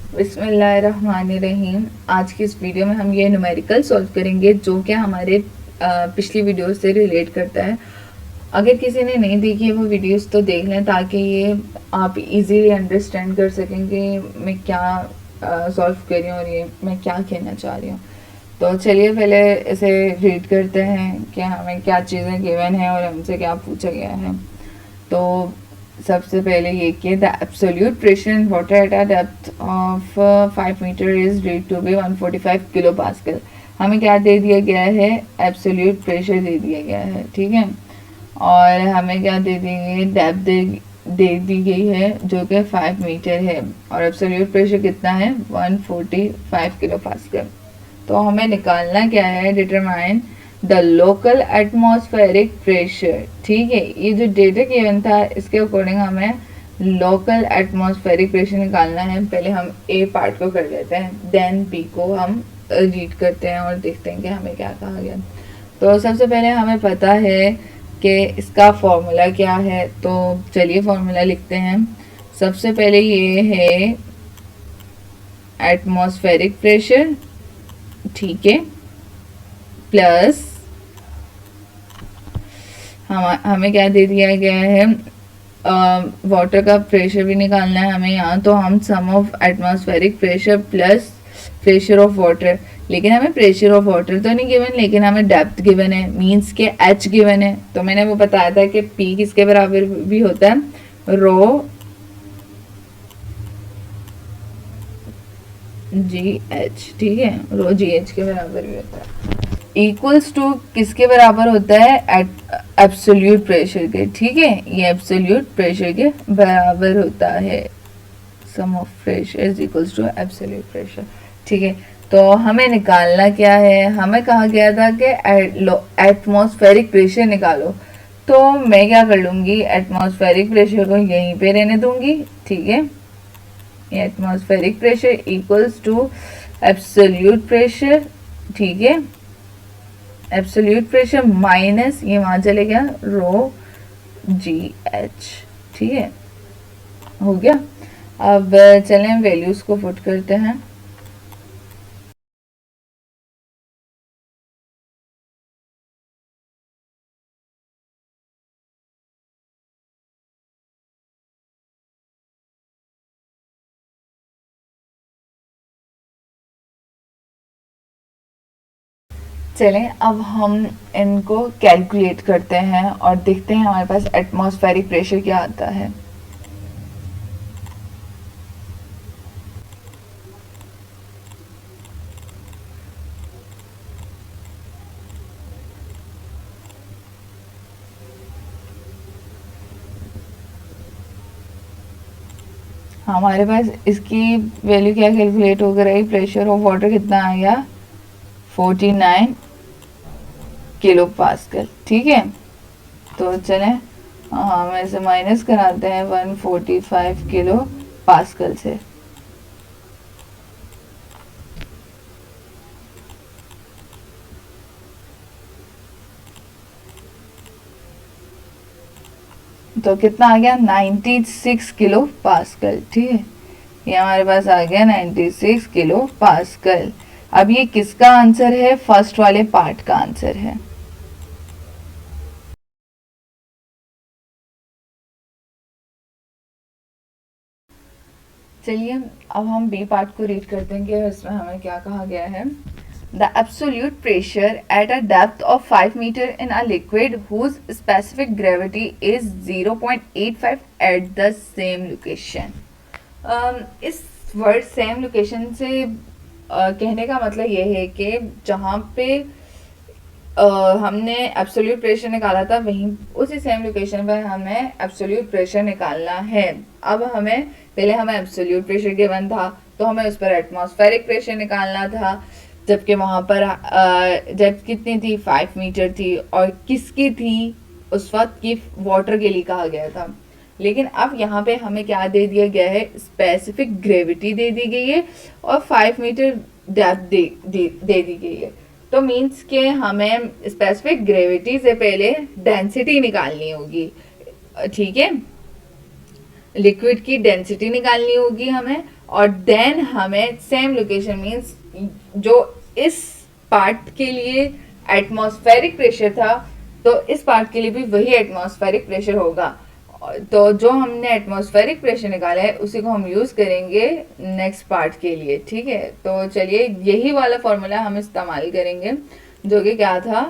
बिस्मिल्लाहिर्रहमानिर्रहीम। आज की इस वीडियो में हम ये न्यूमेरिकल सॉल्व करेंगे जो कि हमारे पिछली वीडियो से रिलेट करता है। अगर किसी ने नहीं देखी है वो वीडियोस तो देख लें ताकि ये आप इजीली अंडरस्टैंड कर सकेंगे मैं क्या सॉल्व कर रही हूँ और ये मैं क्या कहना चाह रही हूँ। तो चलिए पहले इसे रीड करते हैं कि हमें क्या चीज़ें गिवन है और हमसे क्या पूछा गया है। तो सबसे पहले ये कि the absolute pressure in water at a depth of 5 metre is read to be 145 kilo pascal. हमें क्या दे दिया गया है? एब्सोल्यूट प्रेशर दे दिया गया है, ठीक है। और हमें क्या दे दी गई? डेप्थ दे दी गई है जो कि 5 मीटर है और एब्सोल्यूट प्रेशर कितना है? 145 किलो पास्कल। तो हमें निकालना क्या है? Determine the local atmospheric pressure, ठीक है। ये जो डेटा गिवन था इसके अकॉर्डिंग हमें लोकल एटमॉस्फेरिक प्रेशर निकालना है। पहले हम ए पार्ट को कर लेते हैं, देन बी को हम रीड करते हैं और देखते हैं कि हमें क्या कहा गया। तो सबसे पहले हमें पता है कि इसका फॉर्मूला क्या है, तो चलिए फॉर्मूला लिखते हैं। सबसे पहले ये है एटमॉस्फेरिक प्रेशर, ठीक है, प्लस हमें क्या दे दिया गया है? वाटर का प्रेशर भी निकालना है हमें यहाँ। तो हम sum of atmospheric pressure plus pressure of water, लेकिन हमें प्रेशर ऑफ वाटर तो नहीं गिवन, लेकिन हमें डेप्थ गिवन है, मींस के एच गिवन है। तो मैंने वो बताया था कि पी किसके बराबर भी होता है? रो जी एच, ठीक है, रो जी एच के बराबर भी होता है। इक्वल्स टू किसके बराबर होता है? एब्सोल्यूट प्रेशर के, ठीक है। ये एब्सोल्यूट प्रेशर के बराबर होता है। Sum of pressure is equals to absolute pressure, ठीक है। तो हमें निकालना क्या है? हमें कहा गया था कि एटमॉस्फेरिक प्रेशर निकालो। तो मैं क्या कर लूँगी? एटमॉस्फेरिक प्रेशर को यहीं पे रहने दूंगी, ठीक है। Atmospheric pressure equals to absolute pressure, ठीक है। एब्सोल्यूट प्रेशर माइनस ये वहां चले गया रो जी एच, ठीक है, हो गया। अब चलें वैल्यूज को पुट करते हैं। चलें अब हम इनको कैलकुलेट करते हैं और देखते हैं हमारे पास एटमॉस्फेरिक प्रेशर क्या आता है। हमारे पास इसकी वैल्यू क्या कैलकुलेट होकर आई? प्रेशर ऑफ वाटर कितना आ गया? 49 किलो पास्कल, ठीक है। तो चलें हम ऐसे माइनस कराते हैं 145 किलो पास्कल से। तो कितना आ गया? 96 किलो पास्कल, ठीक है। ये हमारे पास आ गया 96 किलो पास्कल। अब ये किसका आंसर है? फर्स्ट वाले पार्ट का आंसर है। चलिए अब हम बी पार्ट को रीड करते हैं कि इसमें हमें क्या कहा गया है। The absolute pressure at a depth of 5 meter in a liquid whose specific gravity is 0.85 at the same location. इस वर्ड सेम लोकेशन से कहने का मतलब ये है कि जहाँ पे हमने एब्सोल्यूट प्रेशर निकाला था वहीं उसी सेम लोकेशन पर हमें एब्सोल्यूट प्रेशर निकालना है। अब हमें पहले हमें एब्सोल्यूट प्रेशर गिवन था तो हमें उस पर एटमॉस्फेरिक प्रेशर निकालना था, जबकि वहाँ पर डेप्थ कितनी थी? 5 मीटर थी। और किसकी थी? उस वक्त की वाटर के लिए कहा गया था। लेकिन अब यहाँ पे हमें क्या दे दिया गया है? स्पेसिफिक ग्रेविटी दे दी गई है और 5 मीटर डेप्थ दे दी गई है। तो मीन्स के हमें स्पेसिफिक ग्रेविटी से पहले डेंसिटी निकालनी होगी, ठीक है। लिक्विड की डेंसिटी निकालनी होगी हमें और देन हमें सेम लोकेशन मीन्स जो इस पार्ट के लिए एटमॉस्फेरिक प्रेशर था तो इस पार्ट के लिए भी वही एटमॉस्फेरिक प्रेशर होगा। तो जो हमने एटमॉस्फेरिक प्रेशर निकाला है उसी को हम यूज़ करेंगे नेक्स्ट पार्ट के लिए, ठीक है। तो चलिए यही वाला फॉर्मूला हम इस्तेमाल करेंगे जो कि क्या था,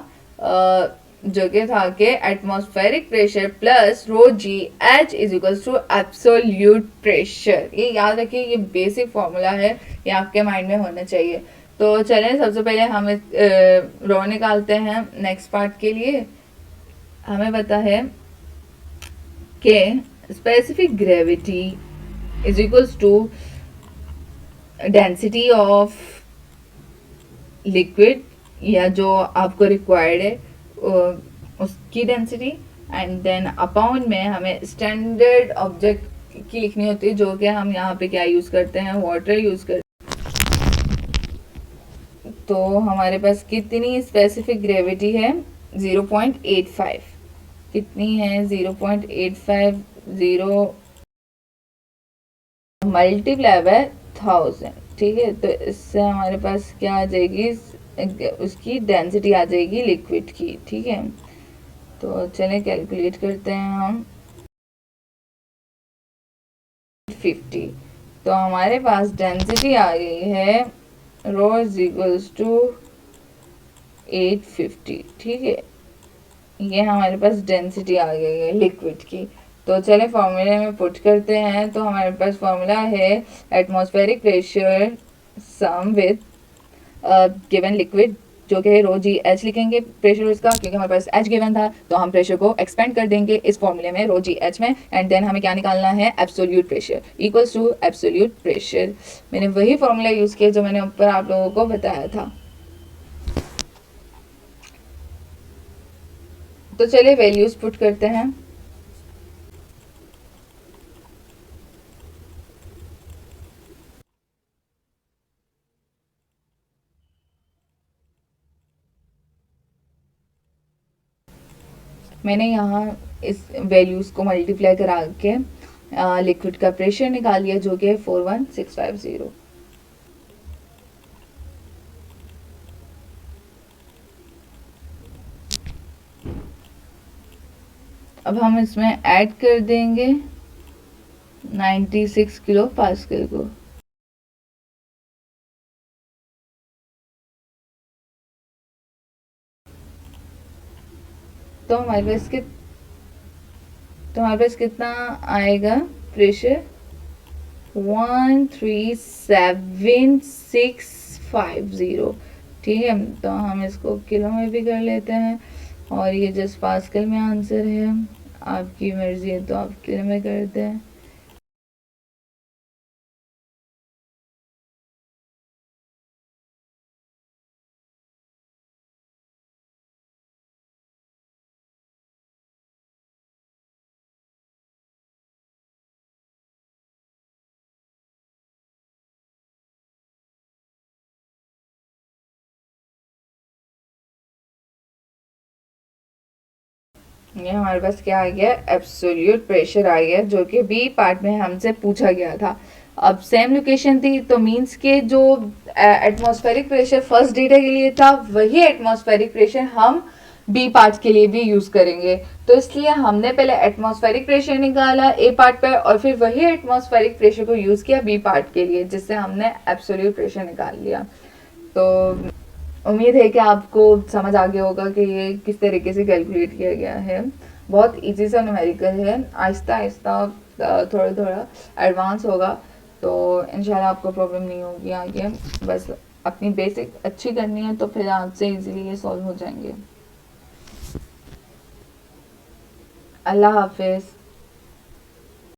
जो कि था कि atmospheric pressure plus rho g h is equals to absolute pressure. ये याद रखिए, ये बेसिक फॉर्मूला है, ये आपके माइंड में होना चाहिए। तो चलें सबसे पहले हम रो निकालते हैं नेक्स्ट पार्ट के लिए। हमें पता है कि specific gravity is equals to density of liquid या जो आपको रिक्वायर्ड है उसकी डेंसिटी, एंड देन अपॉन में हमें स्टैंडर्ड ऑब्जेक्ट की लिखनी होती है जो कि हम यहाँ पे क्या यूज़ करते हैं, वाटर यूज़ करते हैं। तो हमारे पास कितनी स्पेसिफिक ग्रेविटी है 0.85, कितनी है 0.85, 0 मल्टीप्लाई बाय 1000, ठीक है। तो इससे हमारे पास क्या आ जाएगी, उसकी डेंसिटी आ जाएगी लिक्विड की, ठीक है। तो चलें कैलकुलेट करते हैं हम 50। तो हमारे पास डेंसिटी आ गई है रो इज इक्वल्स टू 850, ठीक है। ये हमारे पास डेंसिटी आ गई है लिक्विड की। तो चले फॉर्मूले में पुट करते हैं। तो हमारे पास फॉर्मूला है atmospheric pressure sum with given liquid जो कि रो जी एच लिखेंगे प्रेशर इसका, क्योंकि हमारे पास एच गिवन था तो हम प्रेशर को एक्सपेंड कर देंगे इस फॉर्मूले में रो जी एच में, एंड देन हमें क्या निकालना है, absolute pressure equals to absolute pressure. मैंने वही फॉर्मूला यूज़ किया जो मैंने ऊपर आप लोगों को बताया था। तो चलिए वैल्यूज पुट करते हैं। मैंने यहाँ इस वैल्यूज को मल्टीप्लाई करा के लिक्विड का प्रेशर निकाल लिया जो कि है 41650। अब हम इसमें ऐड कर देंगे 96 किलो पास्कल को। तो हमारे पास कितना आएगा प्रेशर, 137,650, ठीक है। तो हम इसको किलो में भी कर लेते हैं और ये जस्ट पास्कल में आंसर है, आपकी मर्जी है तो आप किलो में करते हैं। ये हमारे पास क्या आ गया, एब्सोल्यूट प्रेशर आ गया जो कि बी पार्ट में हमसे पूछा गया था। अब सेम लोकेशन थी तो मींस के जो एटमॉस्फेरिक प्रेशर फर्स्ट डेटा के लिए था वही एटमॉस्फेरिक प्रेशर हम बी पार्ट के लिए भी यूज़ करेंगे। तो इसलिए हमने पहले एटमॉस्फेरिक प्रेशर निकाला ए पार्ट पे और फिर वही एटमॉस्फेरिक प्रेशर को यूज़ किया बी पार्ट के लिए, जिससे हमने एब्सोल्यूट प्रेशर निकाल लिया। तो उम्मीद है कि आपको समझ आ गया होगा कि ये किस तरीके से कैलकुलेट किया गया है। बहुत इजी सा न्यूमेरिकल है, आहिस्ता आहिस्ता थोड़ा थोड़ा एडवांस होगा तो इंशाल्लाह आपको प्रॉब्लम नहीं होगी आगे। बस अपनी बेसिक अच्छी करनी है तो फिर आपसे इजीली ये सॉल्व हो जाएंगे। अल्लाह हाफिज़।